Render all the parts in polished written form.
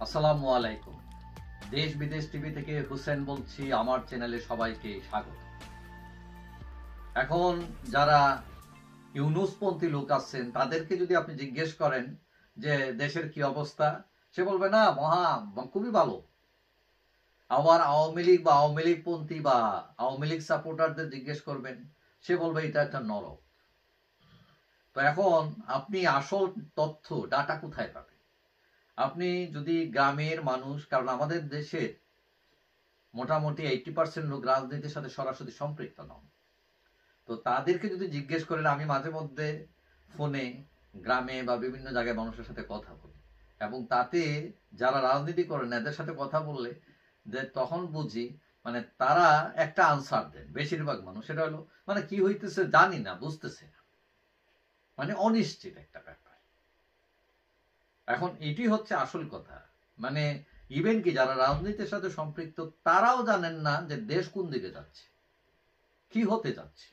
আসসালামু আলাইকুম। দেশ বিদেশ টিভি থেকে হুসেন বলছি। আমার চ্যানেলে সবাইকে স্বাগত। এখন যারা ইউনুসপন্থী লোক আছেন তাদেরকে যদি আপনি জিজ্ঞেস করেন যে দেশের কি অবস্থা, সে বলবে না খুবই ভালো। আবার আওয়ামী লীগ বা আওয়ামী লীগ পন্থী বা আওয়ামী লীগ সাপোর্টারদের জিজ্ঞেস করবেন, সে বলবে এটা একটা নরক। তো এখন আপনি আসল তথ্য ডাটা কোথায় পাবেন? আপনি যদি গ্রামের মানুষ, কারণ আমাদের দেশের মোটামুটি 80% লোক রাজনীতির সাথে সরাসরি সম্পৃক্ত নন, তো তাদেরকে যদি জিজ্ঞেস করেন, আমি মাঝে মধ্যে ফোনে গ্রামে বা বিভিন্ন জায়গায় মানুষের সাথে কথা বলি, এবং তাতে যারা রাজনীতি করেন এদের সাথে কথা বললে যে তখন বুঝি তারা একটা আনসার দেন। বেশিরভাগ মানুষ সেটা হলো কি হইতেছে জানি না, বুঝতেছে না, অনিশ্চিত একটা ব্যাপার। এখন এটি হচ্ছে আসল কথা। ইভেন কি যারা রাজনীতির সাথে সম্পৃক্ত তারাও জানেন না যে দেশ কোন দিকে যাচ্ছে, কি হতে যাচ্ছে।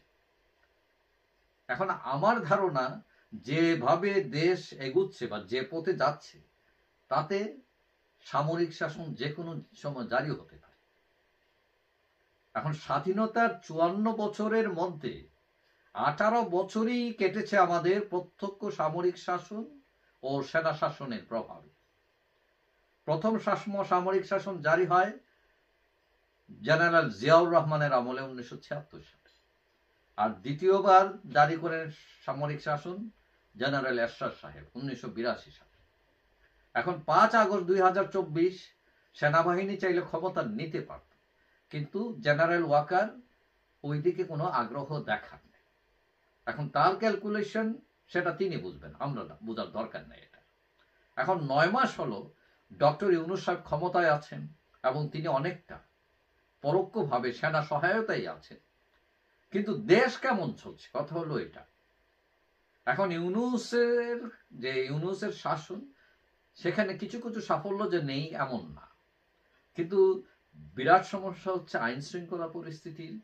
এখন আমার ধারণা যেভাবে দেশ এগুচ্ছে বা যে পথে যাচ্ছে তাতে সামরিক শাসন যে কোনো সময় জারি হতে পারে। এখন স্বাধীনতার 54 বছরের মধ্যে 18 বছরই কেটেছে আমাদের প্রত্যক্ষ সামরিক শাসন ও সেনা শাসনের প্রভাবে। প্রথম সামরিক শাসন জারি হয় জেনারেল জিয়াউর রহমানের আমলে 1976 সালে, আর দ্বিতীয়বার জারি করেন সামরিক শাসন জেনারেল এরশাদ সাহেব 1982 সালে। এখন 5 আগস্ট 2024 সেনাবাহিনী চাইলে ক্ষমতা নিতে পারত, কিন্তু জেনারেল ওয়াকার ওইদিকে কোনো আগ্রহ দেখান নাই। এখন তার ক্যালকুলেশন সেটা তিনি বুঝবেন, আমরা না, বোঝার দরকার নেই এটা। এখন 9 মাস হলো ডক্টর ইউনূস সাহেব ক্ষমতায় আছেন এবং তিনি অনেকটা পরোক্ষভাবে সেনা সহায়তাই আছেন, কিন্তু দেশ কেমন চলছে কথা হলো এটা। এখন ইউনূসের শাসন, সেখানে কিছু কিছু সাফল্য যে নেই এমন না, কিন্তু বিরাট সমস্যা হচ্ছে আইন শৃঙ্খলা পরিস্থিতির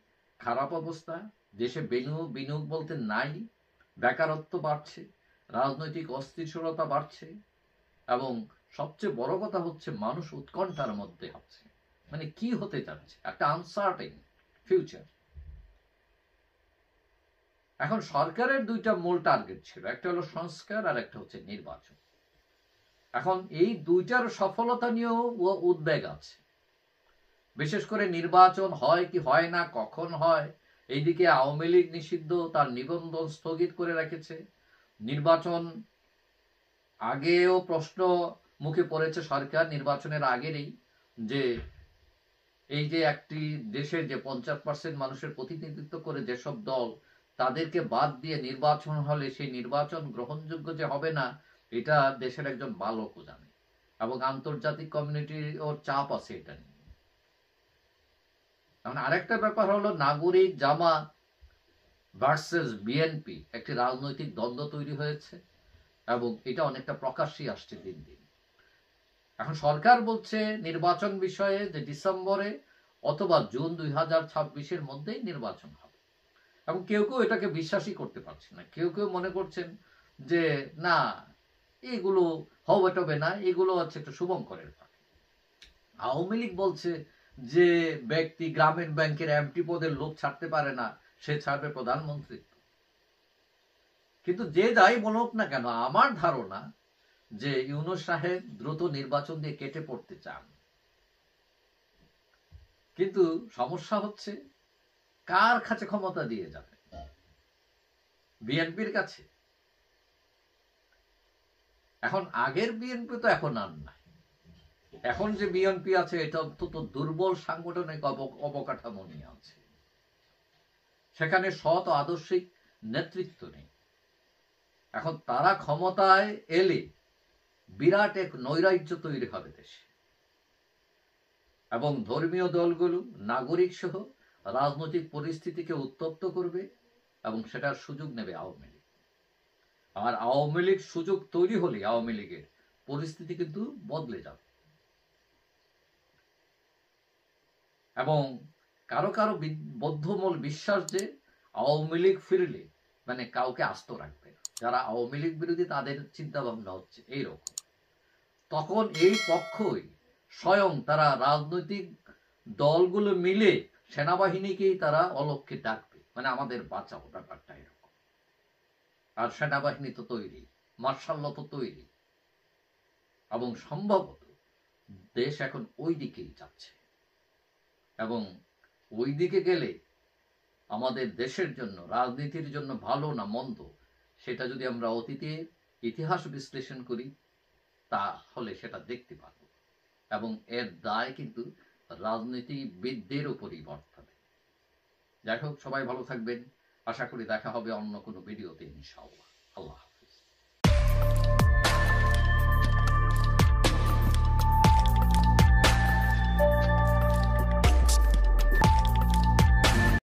খারাপ অবস্থা। দেশে বিনিয়োগ বলতে নাই, বেকারত্ব বাড়ছে, রাজনৈতিক অস্থিতিশীলতা বাড়ছে, এবং সবচেয়ে বড় কথা হচ্ছে মানুষ উৎকণ্ঠার মধ্যে আছে। কি হতে যাচ্ছে, একটা আনসার্টেন ফিউচার। এখন সরকারের দুইটা মূল টার্গেট ছিল, একটা হলো সংস্কার আর একটা হচ্ছে নির্বাচন। এখন এই দুইটার সফলতা নিয়েও উদ্বেগ আছে। বিশেষ করে নির্বাচন হয় কি হয় না, কখন হয়। এইদিকে আওয়ামী লীগ নিষিদ্ধ, তার নিবন্ধন স্থগিত করে রেখেছে। নির্বাচন আগেও প্রশ্ন মুখে পড়েছে সরকার নির্বাচনের আগেরই, যে এই যে একটি দেশের যে 50% মানুষের প্রতিনিধিত্ব করে যেসব দল, তাদেরকে বাদ দিয়ে নির্বাচন হলে সেই নির্বাচন গ্রহণযোগ্য যে হবে না, এটা দেশের একজন বালকও জানে, এবং আন্তর্জাতিক কমিউনিটির ওর চাপ আছে এটা নিয়ে। এখন আরেকটা ব্যাপার হলো নাগরিক জামাত ভার্সেস বিএনপি, একটি রাজনৈতিক দ্বন্দ্ব তৈরি হয়েছে, এবং এটা অনেকটা প্রকাশ্যে আসছে দিন দিন। এখন সরকার বলছে নির্বাচন বিষয়ে যে ডিসেম্বরে অথবা জুন 2026-এর মধ্যেই নির্বাচন হবে, এবং কেউ কেউ এটাকে বিশ্বাসই করতে পারছে না। কেউ কেউ মনে করছেন যে না, এগুলো হবে না, এগুলো হচ্ছে একটা শুভঙ্করের ফাঁকি। আওয়ামী লীগ বলছে যে ব্যক্তি গ্রামীণ ব্যাংকের এমপি পদের লোক ছাড়তে পারে না, সে ছাড়বে প্রধানমন্ত্রী। কিন্তু যে যাই বলুক না কেন, আমার ধারণা যে ইউনূস সাহেব দ্রুত নির্বাচন দিয়ে কেটে পড়তে চান। কিন্তু সমস্যা হচ্ছে কার কাছে ক্ষমতা দিয়ে যাবে? বিএনপির কাছে। এখন আগের বিএনপি তো এখন আর নাই। এখন যে বিএনপি আছে এটা অত্যন্ত দুর্বল সাংগঠনিক অবকাঠামো নিয়ে আছে, সেখানে সৎ আদর্শিক নেতৃত্ব নেই। এখন তারা ক্ষমতায় এলে বিরাট এক নৈরাজ্য তৈরি হবে দেশে, এবং ধর্মীয় দলগুলো, নাগরিক সহ রাজনৈতিক পরিস্থিতিকে উত্তপ্ত করবে, এবং সেটার সুযোগ নেবে আওয়ামী লীগ। আর আওয়ামী লীগ সুযোগ তৈরি হলে আওয়ামী লীগের পরিস্থিতি কিন্তু বদলে যাবে, এবং কারো কারো বদ্ধমূল বিশ্বাস যে আওয়ামী লীগ ফিরলে কাউকে আস্ত রাখবে না। যারা আওয়ামী লীগ বিরোধী তাদের চিন্তা ভাবনা হচ্ছে এইরকম। তখন এই পক্ষই স্বয়ং তারা রাজনৈতিক দলগুলো মিলে সেনাবাহিনীকেই তারা অলক্ষ্যে ডাকবে, মানে আমাদের বাঁচাও, ব্যাপারটা এরকম। আর সেনাবাহিনী তো তৈরি, মার্শাল তো তৈরি, এবং সম্ভবত দেশ এখন ওই দিকেই যাচ্ছে। এবং ওই দিকে গেলে আমাদের দেশের জন্য, রাজনীতির জন্য ভালো না মন্দ, সেটা যদি আমরা অতীতের ইতিহাস বিশ্লেষণ করি তাহলে সেটা দেখতে পারব। এবং এর দায় কিন্তু রাজনীতিবিদদের উপরই বর্তাবে। যাই হোক, সবাই ভালো থাকবেন। আশা করি দেখা হবে অন্য কোনো ভিডিওতে ইনশাআল্লাহ। আল্লাহ।